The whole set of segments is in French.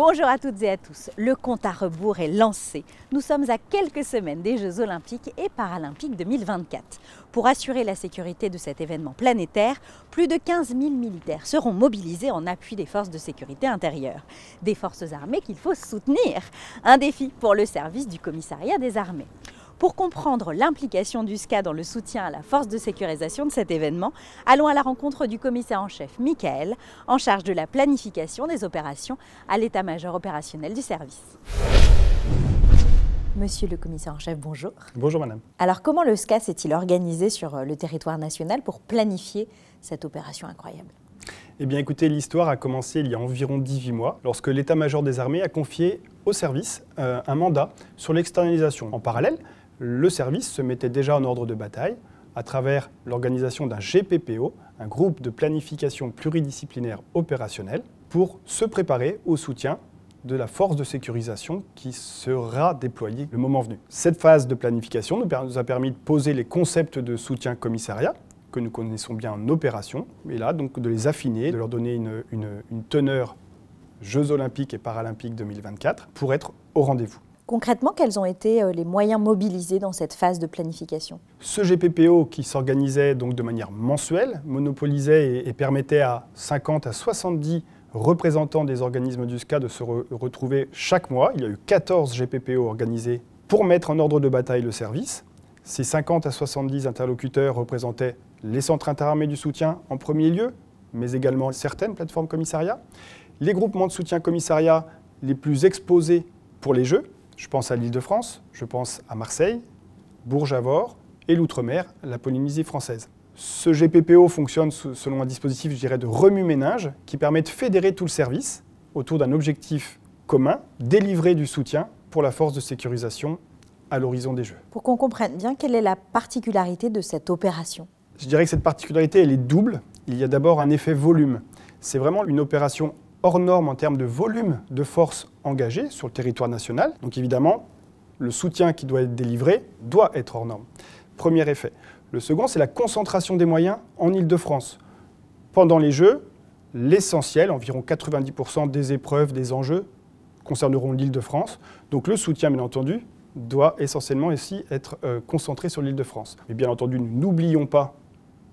Bonjour à toutes et à tous, le compte à rebours est lancé. Nous sommes à quelques semaines des Jeux Olympiques et Paralympiques 2024. Pour assurer la sécurité de cet événement planétaire, plus de 15 000 militaires seront mobilisés en appui des forces de sécurité intérieure. Des forces armées qu'il faut soutenir. Un défi pour le service du commissariat des armées. Pour comprendre l'implication du SCA dans le soutien à la force de sécurisation de cet événement, allons à la rencontre du commissaire en chef Michael, en charge de la planification des opérations à l'état-major opérationnel du service. Monsieur le commissaire en chef, bonjour. Bonjour madame. Alors comment le SCA s'est-il organisé sur le territoire national pour planifier cette opération incroyable ? Eh bien écoutez, l'histoire a commencé il y a environ 18 mois, lorsque l'état-major des armées a confié au service un mandat sur l'externalisation. En parallèle, le service se mettait déjà en ordre de bataille à travers l'organisation d'un GPPO, un groupe de planification pluridisciplinaire opérationnel, pour se préparer au soutien de la force de sécurisation qui sera déployée le moment venu. Cette phase de planification nous a permis de poser les concepts de soutien commissariat, que nous connaissons bien en opération, et là donc de les affiner, de leur donner une teneur Jeux Olympiques et Paralympiques 2024 pour être au rendez-vous. Concrètement, quels ont été les moyens mobilisés dans cette phase de planification ? Ce GPPO, qui s'organisait donc de manière mensuelle, monopolisait et permettait à 50 à 70 représentants des organismes du SCA de se retrouver chaque mois. Il y a eu 14 GPPO organisés pour mettre en ordre de bataille le service. Ces 50 à 70 interlocuteurs représentaient les centres interarmés du soutien en premier lieu, mais également certaines plateformes commissariats, les groupements de soutien commissariat les plus exposés pour les Jeux. Je pense à l'Île-de-France, je pense à Marseille, Bourg-Javor et l'Outre-mer, la Polynésie française. Ce GPPO fonctionne selon un dispositif, je dirais, de remue-ménage qui permet de fédérer tout le service autour d'un objectif commun, délivrer du soutien pour la force de sécurisation à l'horizon des Jeux. Pour qu'on comprenne bien, quelle est la particularité de cette opération ? Je dirais que cette particularité, elle est double. Il y a d'abord un effet volume. C'est vraiment une opération hors norme en termes de volume de forces engagées sur le territoire national. Donc évidemment, le soutien qui doit être délivré doit être hors norme. Premier effet. Le second, c'est la concentration des moyens en Île-de-France. Pendant les Jeux, l'essentiel, environ 90% des épreuves, des enjeux, concerneront l'Île-de-France. Donc le soutien, bien entendu, doit essentiellement aussi être concentré sur l'Île-de-France. Mais bien entendu, nous n'oublions pas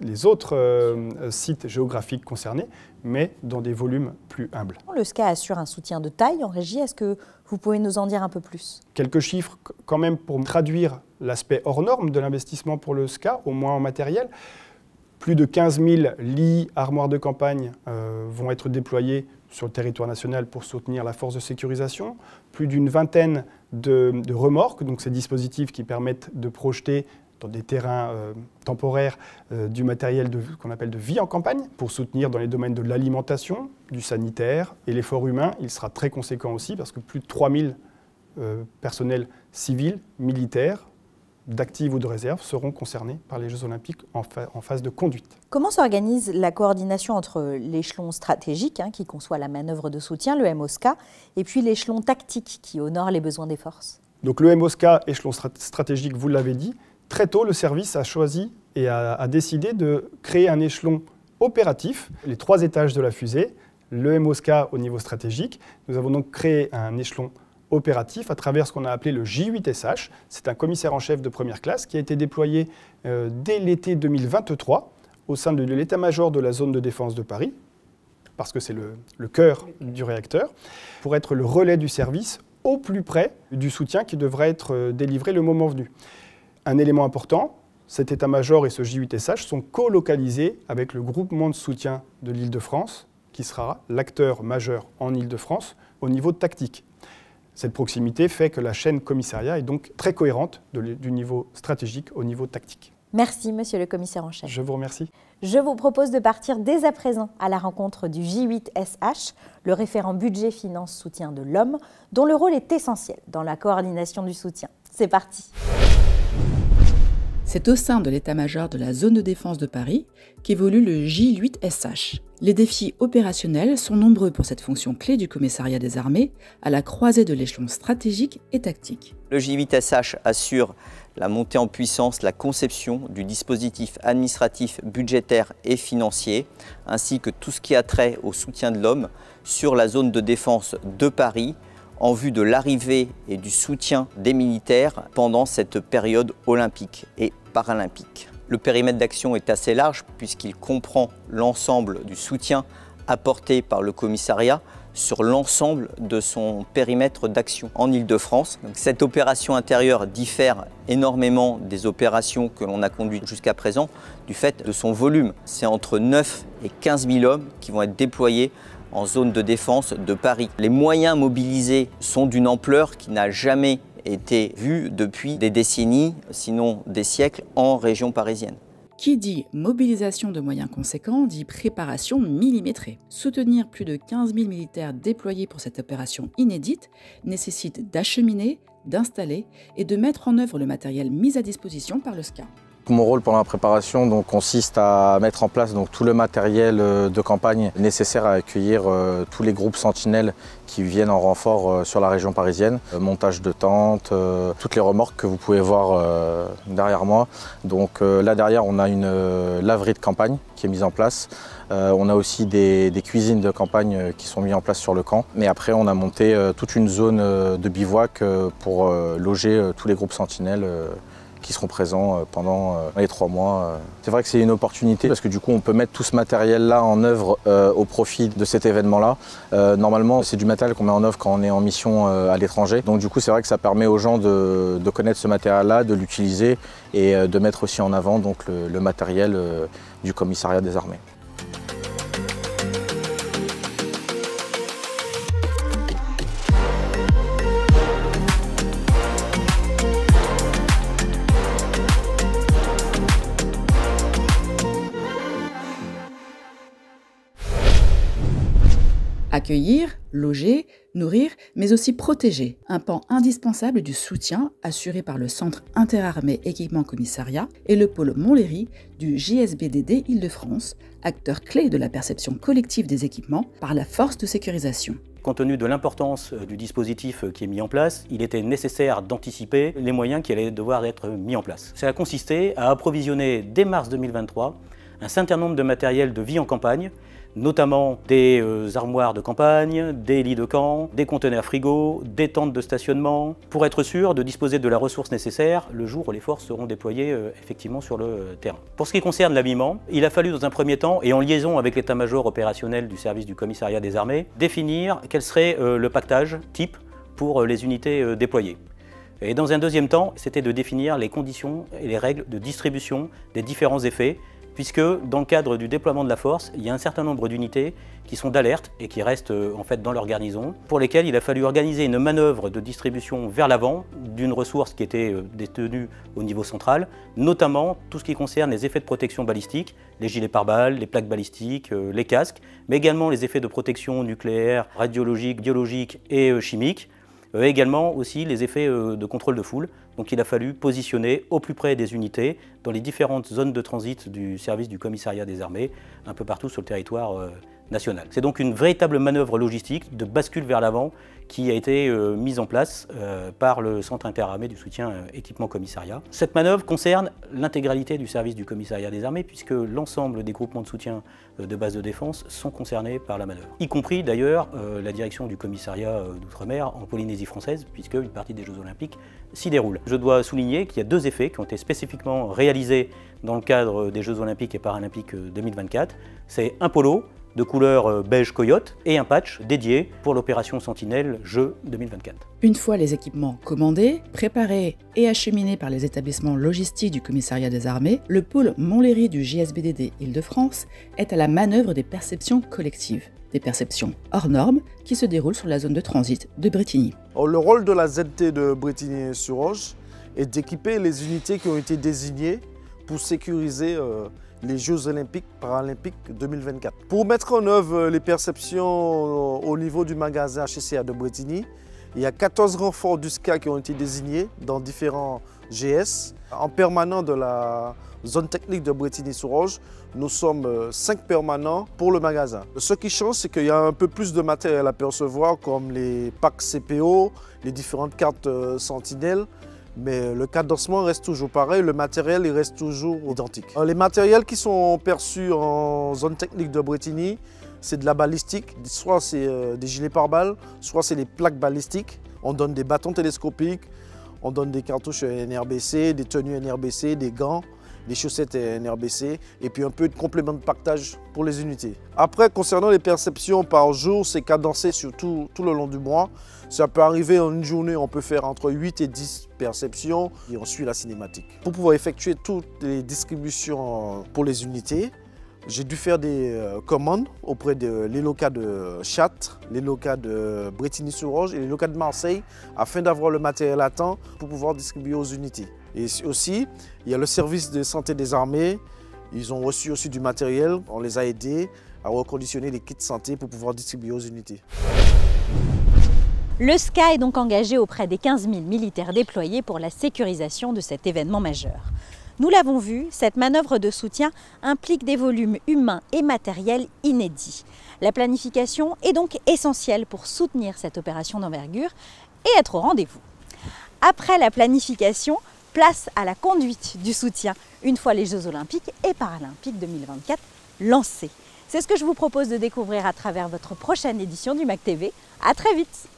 les autres sites géographiques concernés, mais dans des volumes plus humbles. Le SCA assure un soutien de taille en régie. Est-ce que vous pouvez nous en dire un peu plus ? Quelques chiffres quand même pour traduire l'aspect hors norme de l'investissement pour le SCA, au moins en matériel. Plus de 15 000 lits, armoires de campagne vont être déployés sur le territoire national pour soutenir la force de sécurisation. Plus d'une vingtaine de remorques, donc ces dispositifs qui permettent de projeter dans des terrains temporaires du matériel qu'on appelle de vie en campagne, pour soutenir dans les domaines de l'alimentation, du sanitaire et l'effort humain. Il sera très conséquent aussi parce que plus de 3000 personnels civils, militaires, d'actifs ou de réserve seront concernés par les Jeux Olympiques en phase de conduite. Comment s'organise la coordination entre l'échelon stratégique, qui conçoit la manœuvre de soutien, le MOSCA, et puis l'échelon tactique qui honore les besoins des forces ? Donc le MOSCA, échelon stratégique, vous l'avez dit, très tôt le service a choisi et a décidé de créer un échelon opératif, les 3 étages de la fusée, le MOSCA au niveau stratégique. Nous avons donc créé un échelon opératif à travers ce qu'on a appelé le J8SH. C'est un commissaire en chef de première classe qui a été déployé dès l'été 2023 au sein de l'état-major de la zone de défense de Paris, parce que c'est le cœur du réacteur, pour être le relais du service au plus près du soutien qui devrait être délivré le moment venu. Un élément important, cet état-major et ce J8SH sont co-localisés avec le groupement de soutien de l'Île-de-France, qui sera l'acteur majeur en Île-de-France au niveau tactique. Cette proximité fait que la chaîne commissariat est donc très cohérente du niveau stratégique au niveau tactique. Merci, monsieur le commissaire en chef. Je vous remercie. Je vous propose de partir dès à présent à la rencontre du J8SH, le référent budget, finance, soutien de l'homme, dont le rôle est essentiel dans la coordination du soutien. C'est parti. C'est au sein de l'état-major de la zone de défense de Paris qu'évolue le J8SH. Les défis opérationnels sont nombreux pour cette fonction clé du commissariat des armées, à la croisée de l'échelon stratégique et tactique. Le J8SH assure la montée en puissance, la conception du dispositif administratif, budgétaire et financier, ainsi que tout ce qui a trait au soutien de l'homme sur la zone de défense de Paris, en vue de l'arrivée et du soutien des militaires pendant cette période olympique et paralympique. Le périmètre d'action est assez large puisqu'il comprend l'ensemble du soutien apporté par le commissariat sur l'ensemble de son périmètre d'action en Île-de-France. Cette opération intérieure diffère énormément des opérations que l'on a conduites jusqu'à présent du fait de son volume. C'est entre 9 et 15 000 hommes qui vont être déployés en zone de défense de Paris. Les moyens mobilisés sont d'une ampleur qui n'a jamais été vue depuis des décennies, sinon des siècles, en région parisienne. Qui dit mobilisation de moyens conséquents dit préparation millimétrée. Soutenir plus de 15 000 militaires déployés pour cette opération inédite nécessite d'acheminer, d'installer et de mettre en œuvre le matériel mis à disposition par le SCA. Mon rôle pendant la préparation consiste à mettre en place tout le matériel de campagne nécessaire à accueillir tous les groupes sentinelles qui viennent en renfort sur la région parisienne. Montage de tentes, toutes les remorques que vous pouvez voir derrière moi. Donc là derrière on a une laverie de campagne qui est mise en place. On a aussi des cuisines de campagne qui sont mises en place sur le camp. Mais après on a monté toute une zone de bivouac pour loger tous les groupes sentinelles qui seront présents pendant les 3 mois. C'est vrai que c'est une opportunité parce que du coup on peut mettre tout ce matériel-là en œuvre au profit de cet événement-là. Normalement c'est du matériel qu'on met en œuvre quand on est en mission à l'étranger. Donc du coup c'est vrai que ça permet aux gens de connaître ce matériel-là, de l'utiliser et de mettre aussi en avant le matériel du commissariat des armées. Accueillir, loger, nourrir, mais aussi protéger, un pan indispensable du soutien assuré par le Centre interarmées équipement commissariat et le pôle Montlhéry du JSBDD Île-de-France, acteur clé de la perception collective des équipements par la force de sécurisation. Compte tenu de l'importance du dispositif qui est mis en place, il était nécessaire d'anticiper les moyens qui allaient devoir être mis en place. Ça a consisté à approvisionner dès mars 2023 un certain nombre de matériels de vie en campagne, notamment des armoires de campagne, des lits de camp, des conteneurs frigo, des tentes de stationnement, pour être sûr de disposer de la ressource nécessaire le jour où les forces seront déployées effectivement sur le terrain. Pour ce qui concerne l'habillement, il a fallu dans un premier temps, et en liaison avec l'état-major opérationnel du service du commissariat des armées, définir quel serait le pactage type pour les unités déployées. Et dans un deuxième temps, c'était de définir les conditions et les règles de distribution des différents effets, puisque dans le cadre du déploiement de la force, il y a un certain nombre d'unités qui sont d'alerte et qui restent en fait dans leur garnison, pour lesquelles il a fallu organiser une manœuvre de distribution vers l'avant d'une ressource qui était détenue au niveau central, notamment tout ce qui concerne les effets de protection balistique, les gilets pare-balles, les plaques balistiques, les casques, mais également les effets de protection nucléaire, radiologique, biologique et chimique, également aussi les effets de contrôle de foule. Donc il a fallu positionner au plus près des unités dans les différentes zones de transit du service du commissariat des armées, un peu partout sur le territoire national. C'est donc une véritable manœuvre logistique de bascule vers l'avant qui a été mise en place par le Centre interarmées du soutien équipement commissariat. Cette manœuvre concerne l'intégralité du service du commissariat des armées puisque l'ensemble des groupements de soutien de base de défense sont concernés par la manœuvre, y compris d'ailleurs la direction du commissariat d'outre-mer en Polynésie française puisque une partie des Jeux Olympiques s'y déroule. Je dois souligner qu'il y a 2 effets qui ont été spécifiquement réalisés dans le cadre des Jeux Olympiques et Paralympiques 2024. C'est un polo de couleur beige coyote et un patch dédié pour l'opération Sentinelle Jeux 2024. Une fois les équipements commandés, préparés et acheminés par les établissements logistiques du commissariat des armées, le pôle Montlhéry du JSBDD Île-de-France est à la manœuvre des perceptions collectives. Des perceptions hors normes qui se déroulent sur la zone de transit de Brétigny. Le rôle de la ZT de Brétigny-sur-Orge est d'équiper les unités qui ont été désignées pour sécuriser les Jeux Olympiques Paralympiques 2024. Pour mettre en œuvre les perceptions au niveau du magasin HCA de Brétigny, il y a 14 renforts du SCA qui ont été désignés dans différents GS. En permanent de la zone technique de Brétigny-sur-Orge, nous sommes 5 permanents pour le magasin. Ce qui change, c'est qu'il y a un peu plus de matériel à percevoir comme les packs CPO, les différentes cartes Sentinelle, Mais le cadencement reste toujours pareil, le matériel il reste toujours identique. Les matériels qui sont perçus en zone technique de Brétigny, c'est de la balistique, soit c'est des gilets pare-balles, soit c'est des plaques balistiques. On donne des bâtons télescopiques, on donne des cartouches NRBC, des tenues NRBC, des gants, des chaussettes NRBC et puis un peu de complément de pactage pour les unités. Après, concernant les perceptions par jour, c'est cadencé sur tout le long du mois. Ça peut arriver en une journée, on peut faire entre 8 et 10 perceptions et on suit la cinématique. Pour pouvoir effectuer toutes les distributions pour les unités, j'ai dû faire des commandes auprès de l'ELOCA de Châtres, l'ELOCA de Brétigny-sur-Orge et l'ELOCA de Marseille afin d'avoir le matériel à temps pour pouvoir distribuer aux unités. Et aussi, il y a le service de santé des armées. Ils ont reçu aussi du matériel. On les a aidés à reconditionner les kits santé pour pouvoir distribuer aux unités. Le SCA est donc engagé auprès des 15 000 militaires déployés pour la sécurisation de cet événement majeur. Nous l'avons vu, cette manœuvre de soutien implique des volumes humains et matériels inédits. La planification est donc essentielle pour soutenir cette opération d'envergure et être au rendez-vous. Après la planification, place à la conduite du soutien une fois les Jeux Olympiques et Paralympiques 2024 lancés. C'est ce que je vous propose de découvrir à travers votre prochaine édition du MAC TV. À très vite!